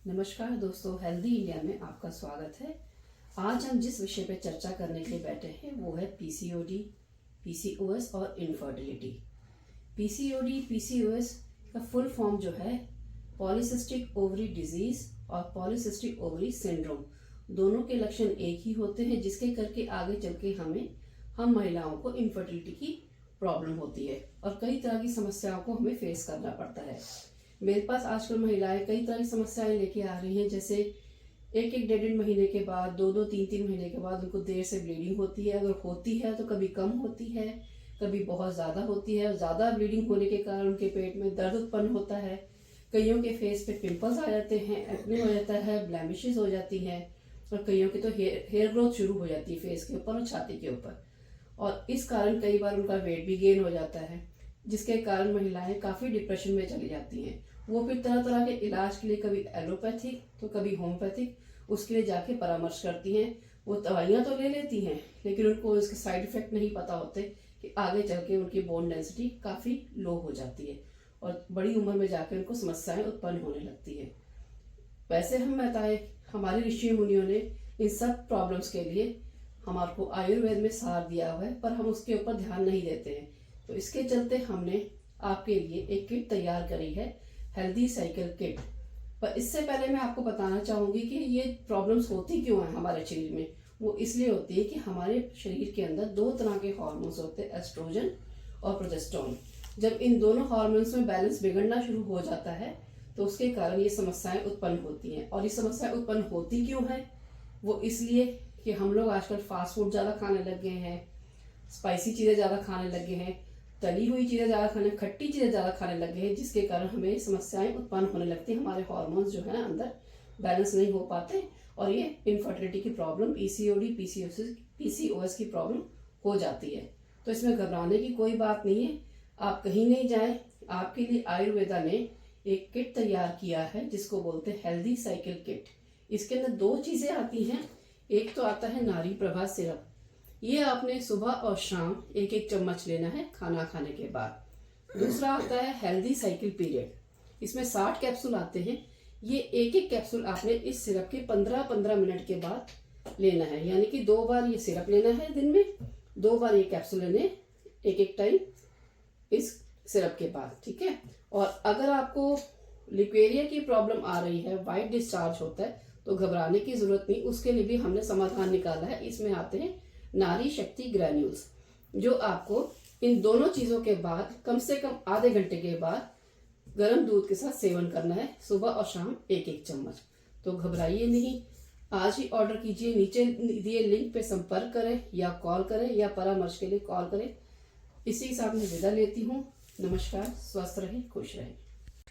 नमस्कार दोस्तों, healthy India में आपका स्वागत है। आज हम जिस विषय पर चर्चा करने के लिए बैठे हैं वो है पीसीओडी, पीसीओएस और इनफर्टिलिटी। पीसीओडी, पीसीओएस का फुल फॉर्म जो है पॉलीसिस्टिक ओवरी डिजीज और पॉलीसिस्टिक ओवरी सिंड्रोम, दोनों के लक्षण एक ही होते हैं, जिसके करके आगे चल के हम महिलाओं को इनफर्टिलिटी की प्रॉब्लम होती है और कई तरह की समस्याओं को हमें फेस करना पड़ता है। मेरे पास आजकल महिलाएं कई तरह की समस्याएं लेके आ रही हैं, जैसे एक डेढ़ महीने के बाद, दो तीन महीने के बाद उनको देर से ब्लीडिंग होती है। अगर होती है तो कभी कम होती है, कभी बहुत ज़्यादा होती है। ज़्यादा ब्लीडिंग होने के कारण उनके पेट में दर्द उत्पन्न होता है। कईयों के फेस पे पिंपल्स आ जाते हैं, एक्ने हो जाता है, ब्लैमिशेस हो जाती हैं और कईयों की तो हेयर ग्रोथ शुरू हो जाती है फेस के ऊपर और छाती के ऊपर। और इस कारण कई बार उनका वेट भी गेन हो जाता है, जिसके कारण महिलाएं काफ़ी डिप्रेशन में चली जाती हैं। वो फिर तरह तरह के इलाज के लिए कभी एलोपैथिक तो कभी होम्योपैथिक उसके लिए जाके परामर्श करती हैं। वो दवाइयाँ तो ले लेती हैं, लेकिन उनको इसके साइड इफेक्ट नहीं पता होते कि आगे चल के उनकी बोन डेंसिटी काफ़ी लो हो जाती है और बड़ी उम्र में जाकर उनको समस्याएं उत्पन्न होने लगती है। वैसे हम बताएं, हमारे ऋषि मुनियों ने इन सब प्रॉब्लम्स के लिए हमारे को आयुर्वेद में सार दिया हुआ है, पर हम उसके ऊपर ध्यान नहीं देते हैं। तो इसके चलते हमने आपके लिए एक किट तैयार करी है, हेल्दी साइकिल किट। पर इससे पहले मैं आपको बताना चाहूंगी कि ये प्रॉब्लम्स होती क्यों है हमारे शरीर में। वो इसलिए होती है कि हमारे शरीर के अंदर दो तरह के हार्मोन्स होते हैं, एस्ट्रोजन और प्रोजेस्टेरोन। जब इन दोनों हार्मोन्स में बैलेंस बिगड़ना शुरू हो जाता है तो उसके कारण ये समस्याएं उत्पन्न होती हैं। और ये समस्याएं उत्पन्न होती क्यों है? वो इसलिए कि हम लोग आजकल फास्ट फूड ज़्यादा खाने लग गए हैं, स्पाइसी चीज़ें ज़्यादा खाने लगे हैं, तली हुई चीज़ें ज़्यादा खाने, खट्टी चीज़ें ज़्यादा खाने लगे हैं, जिसके कारण हमें समस्याएं उत्पन्न होने लगती हैं। हमारे हार्मोन्स जो है ना अंदर बैलेंस नहीं हो पाते और ये इनफर्टिलिटी की प्रॉब्लम, पीसीओडी, पीसीओएस की प्रॉब्लम हो जाती है। तो इसमें घबराने की कोई बात नहीं है, आप कहीं नहीं जाए। आपके लिए आयुर्वेदा ने एक किट तैयार किया है जिसको बोलते हैं हेल्दी साइकिल किट। इसके अंदर दो चीज़ें आती हैं। एक तो आता है नारी प्रभा सिरप। ये आपने सुबह और शाम एक चम्मच लेना है खाना खाने के बाद। दूसरा आता है हेल्दी साइकिल पीरियड। इसमें 60 कैप्सूल आते हैं। ये एक कैप्सूल आपने इस सिरप के 15-15 मिनट के बाद लेना है, यानी कि 2 बार ये सिरप लेना है दिन में, 2 बार ये कैप्सूल लेने एक टाइम इस सिरप के बाद, ठीक है। और अगर आपको लिक्वेरिया की प्रॉब्लम आ रही है, वाइट डिस्चार्ज होता है, तो घबराने की जरूरत नहीं। उसके लिए भी हमने समाधान निकाला है। इसमें आते हैं नारी शक्ति ग्रैन्यूल्स, जो आपको इन दोनों चीजों के बाद कम से कम आधे घंटे के बाद गर्म दूध के साथ सेवन करना है, सुबह और शाम एक चम्मच। तो घबराइए नहीं, आज ही ऑर्डर कीजिए। नीचे दिए लिंक पे संपर्क करें या कॉल करें या परामर्श के लिए कॉल करें। इसी के साथ मैं विदा लेती हूँ। नमस्कार, स्वस्थ रहें, खुश रहें।